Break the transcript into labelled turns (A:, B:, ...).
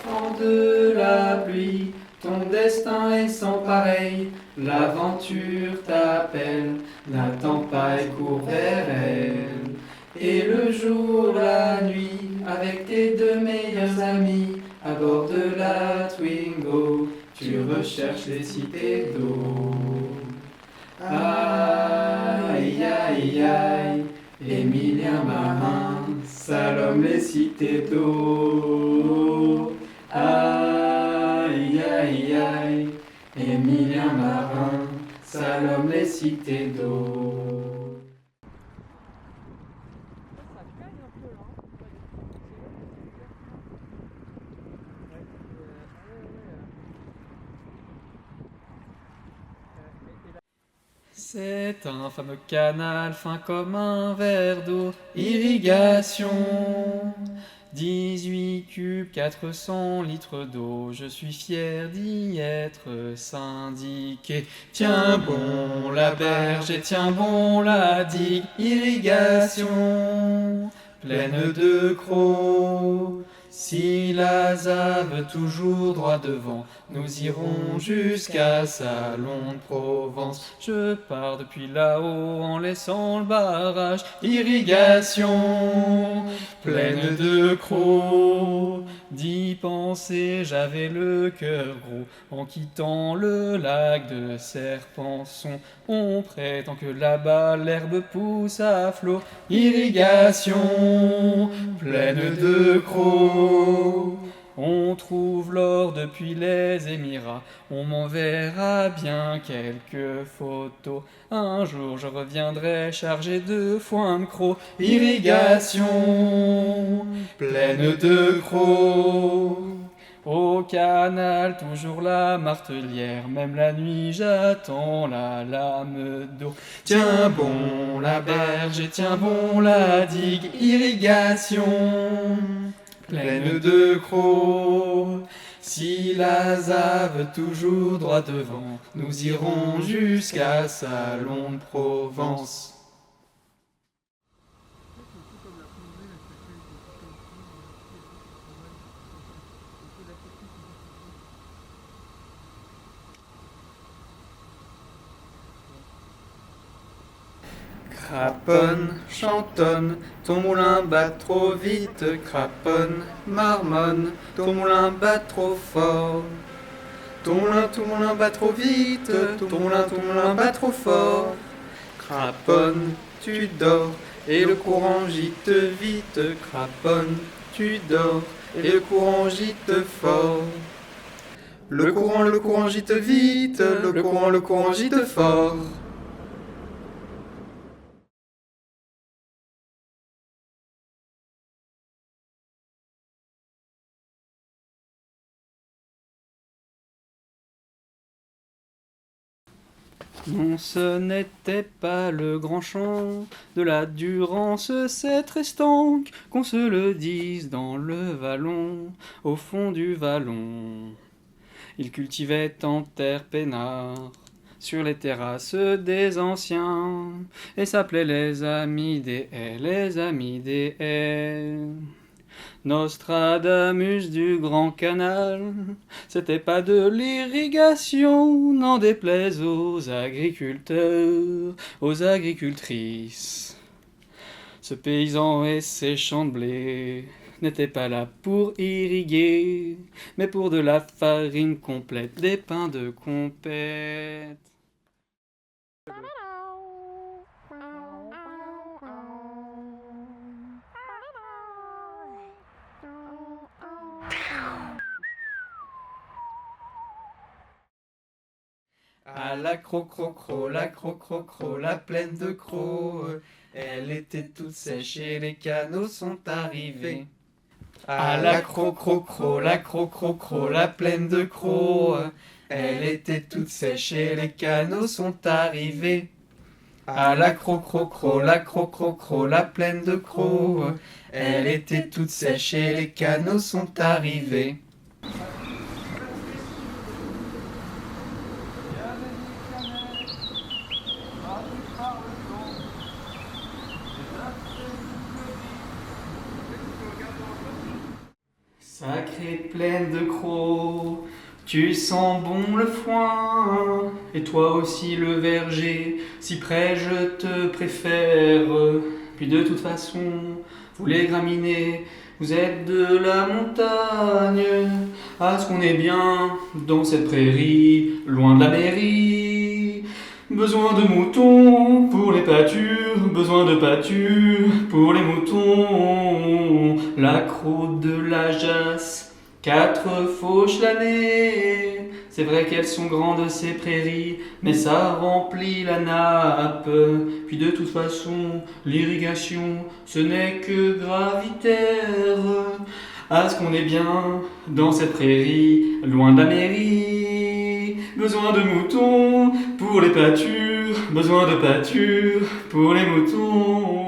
A: enfant de la pluie, ton destin est sans pareil, l'aventure t'appelle, n'attends pas et cours vers elle. Et le jour, la nuit, avec tes deux meilleurs amis, à bord de la Twingo, tu recherches les cités d'eau. Aïe, aïe, aïe, Émilien Marin, Salome les cités d'eau. Aïe, aïe, aïe, Émilien Marin, Salome les cités d'eau. C'est un fameux canal fin comme un verre d'eau, irrigation. 18 cubes, 400 litres d'eau, je suis fier d'y être syndiqué. Tiens bon la berge et tiens bon la digue, irrigation pleine de crocs. Si la zave toujours droit devant, nous irons jusqu'à Salon de Provence. Je pars depuis là-haut en laissant le barrage, irrigation pleine de crocs. D'y penser, j'avais le cœur gros en quittant le lac de Serpenson. On prétend que là-bas l'herbe pousse à flot, irrigation pleine de crocs. On trouve l'or depuis les Émirats, on m'enverra bien quelques photos. Un jour je reviendrai chargé de foin de crocs, irrigation pleine de crocs. Au canal, toujours la martelière, même la nuit j'attends la lame d'eau. Tiens bon la berge et tiens bon la digue, irrigation pleine de crocs. Si la zave toujours droit devant, nous irons jusqu'à Salon de Provence. Craponne, chantonne, ton moulin bat trop vite, craponne, marmonne, ton moulin bat trop fort. Ton moulin bat trop vite, ton moulin bat trop fort. Craponne, tu dors, et le courant gîte vite, craponne, tu dors, et le courant gîte fort. Le courant gîte vite, le courant gîte fort. Non, ce n'était pas le grand chant de la Durance, c'est très estanque qu'on se le dise dans le vallon, au fond du vallon. Ils cultivaient en terre peinard, sur les terrasses des anciens, et s'appelaient les amis des haies, les amis des haies. Nostradamus du Grand Canal, c'était pas de l'irrigation, n'en déplaise aux agriculteurs, aux agricultrices. Ce paysan et ses champs de blé n'étaient pas là pour irriguer, mais pour de la farine complète, des pains de compète. Ah la cro-cro-cro, la plaine de crocs, elle était toute sèche et les canaux sont arrivés. Ah la cro-cro-cro, la plaine de crocs, elle était toute sèche et les canaux sont arrivés. Ah la cro-cro-cro, la plaine de crocs, elle était toute sèche et les canaux sont arrivés. Sacrée plaine de crocs, tu sens bon le foin, et toi aussi le verger, si près je te préfère. Puis de toute façon, vous les graminées, vous êtes de la montagne, à ce qu'on est bien dans cette prairie, loin de la mairie. Besoin de moutons pour les pâtures, besoin de pâtures pour les moutons. L'accro de la jasse, 4 fauches l'année. C'est vrai qu'elles sont grandes ces prairies, mais ça remplit la nappe. Puis de toute façon, l'irrigation, ce n'est que gravitaire. À ce qu'on est bien dans cette prairie, loin de la mairie. Besoin de moutons pour les pâtures, besoin de pâtures pour les moutons.